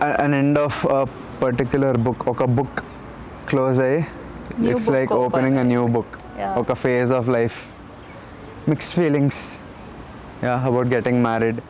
an end of a particular book. Oka book close ayi, it's like opening a new book. Oka phase of life. Mixed feelings. Yeah, about getting married.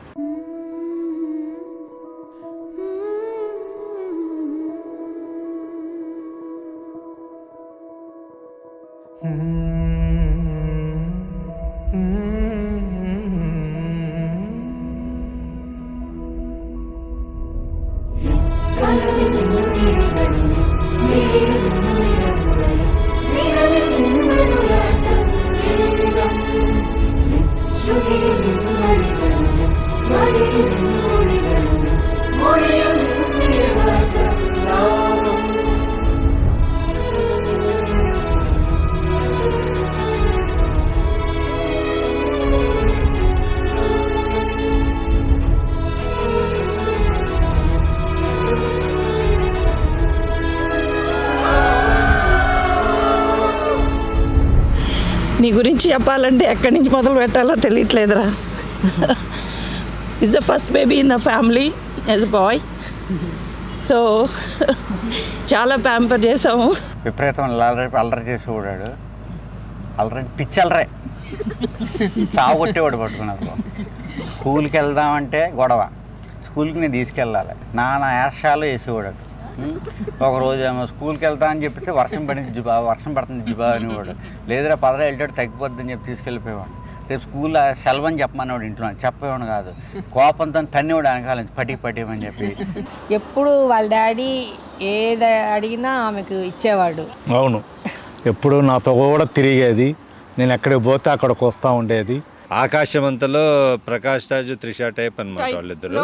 నీ గురించి చెప్పాలంటే ఎక్కడి నుంచి మొదలు పెట్టాలో తెలియట్లేదురా. Is the first baby in the family as a boy. So చాలా pamper చేసాము. విపరీతం అల్లరి చేసి ఓడాడు. అల్లరి పిచ్చి అల్లరే చావు కొట్టేవాడు పట్టుకున్నారు. స్కూల్కి వెళ్దామంటే గొడవ, స్కూల్కి నేను తీసుకెళ్ళాలి, నానా యాశాలు వేసేవాడు. ఒకరోజు ఏమో స్కూల్కి వెళ్తా అని చెప్పితే వర్షం పడుతుంది జిబా అనేవాడు. లేదురా పదరా వెళ్ళాడు తగ్గిపోద్ది అని చెప్పి తీసుకెళ్ళిపోయేవాడు. రేపు స్కూల్లో సెలవు అని చెప్పమనేవాడు, ఇంట్లో చెప్పేవాడు కాదు, కోపంతో తన్నేవాడు వెనకాల పట్టిమని చెప్పి. ఎప్పుడు వాళ్ళ డాడీ ఏది అడిగినా ఆమెకు ఇచ్చేవాడు. అవును, ఎప్పుడు నాతో కూడా తిరిగేది, నేను ఎక్కడికి పోతే అక్కడికి వస్తూ ఉండేది. ఆకాశవంతలో ప్రకాష్ రాజు త్రిష టైప్ అనమాట వాళ్ళిద్దరు.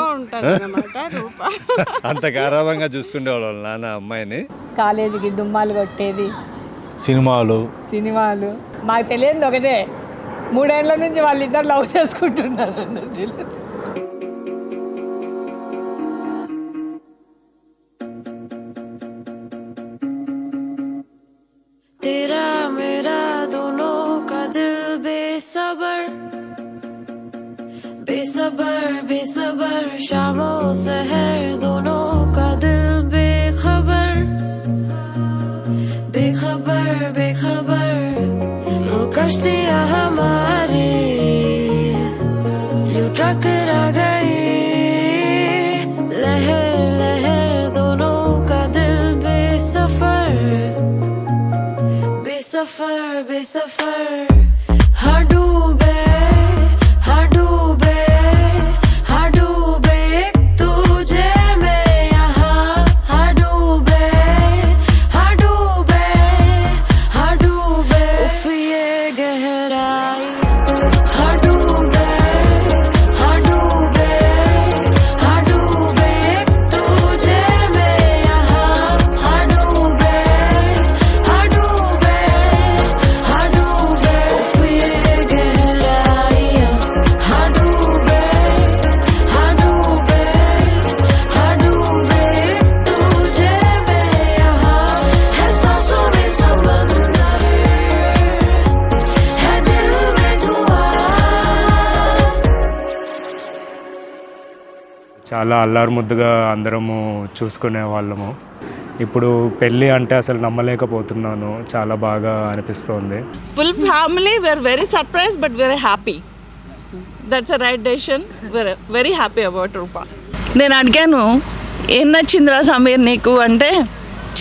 అంత గారాభంగా చూసుకునేవాళ్ళు వాళ్ళ నాన్న అమ్మాయిని. కాలేజీకి డుమ్మాలు కొట్టేది, సినిమాలు మాకు తెలియదు ఒకటే, 3 ఏళ్ల నుంచి వాళ్ళిద్దరు లవ్ చేసుకుంటున్నారు అన్నది. तेरा मेरा दोनों का दिल बेसबर बेसबर बेसबर, शामों सहर दोनों का दिल बेखबर बेखबर बेखबर, हो कश्तियां हमारी यूं टकरा गई, लहर लहर दोनों का दिल बेसफर बेसफर बेसफर, हाँ डूबे हाँ डूबे हाँ डूबे एक तुझे में यहाँ, हाँ डूबे हाँ डूबे हाँ डूबे उफ ये गहराई, हाँ डूबे हाँ डूबे हाँ डूबे एक तुझे में यहाँ, हाँ डूबे हाँ डूबे हाँ डूबे उफ ये गहराई, हाँ डूबे हाँ डूबे हाँ डूबे एक तुझे में यहाँ, है सांसों में समंदर, है दिल में धुआं. చాలా అల్లారు ముద్దుగా అందరము చూసుకునే వాళ్ళము. ఇప్పుడు పెళ్ళి అంటే అసలు నమ్మలేకపోతున్నాను, చాలా బాగా అనిపిస్తోంది. Full family were very surprise but very happy. That's a right decision. Very happy about Rupa. నేను అడిగాను ఏం నచ్చిందిరా సమీర్ నీకు అంటే,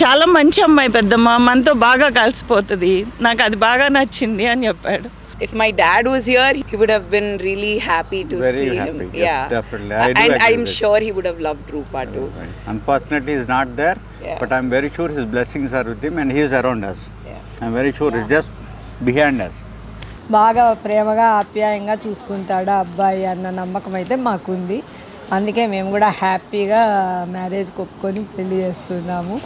చాలా మంచి అమ్మాయి పెద్దమ్మ, మనతో బాగా కలిసిపోతుంది, నాకు అది బాగా నచ్చింది అని చెప్పాడు. If my dad was here, he would have been really happy to Very see happy, him. yes, Yeah, definitely. And I'm sure he would have loved Rupa too. Unfortunately, he's not there, but I'm very sure his blessings are with him and he is around us. I'm very sure he's just behind us. బాగా ప్రేమగా ఆప్యాయంగా చూసుకుంటాడు అబ్బాయి అన్న నమ్మకం అయితే మాకుంది. అందుకే మేము కూడా హ్యాపీగా మ్యారేజ్కి ఒప్పుకొని పెళ్లి చేస్తున్నాము.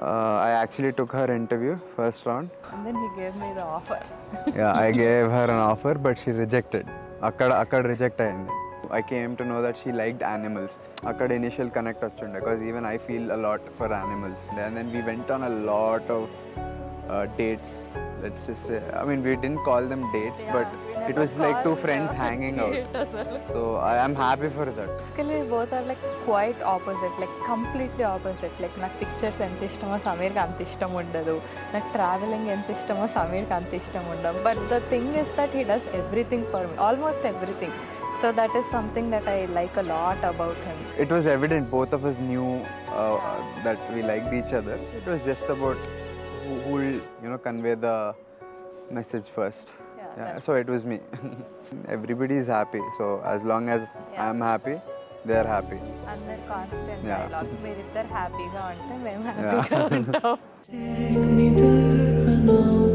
I actually took her interview first round. And then he gave me the offer. Yeah, I gave her an offer, but she rejected. Akkada reject ayindi. I came to know that she liked animals. Akkada initial connect vachunde because even I feel a lot for animals. And then we went on a lot of dates. Let's just say, I mean, we didn't call them dates, but it was like two friends hanging out. So I am happy for that. Basically, both are like quite opposite, like completely opposite. Like నాకు pictures ఎంత ఇష్టమో సమీర్కి అంత ఇష్టం ఉండదు, నాకు travelling ఎంత ఇష్టమో సమీర్కి అంత ఇష్టం ఉండదు. But the thing is that he does everything for me, almost everything. So that is something that I like a lot about him. It was evident both of us knew that we liked each other. It was just about who will convey the message first. Yeah, so it was me. Everybody is happy. So as long as I am happy, they are happy. అందరు constant dialogue, మీరిద్దరు హ్యాపీగా ఉంటే మేము హ్యాపీగా ఉంటాం. Take me there and I'll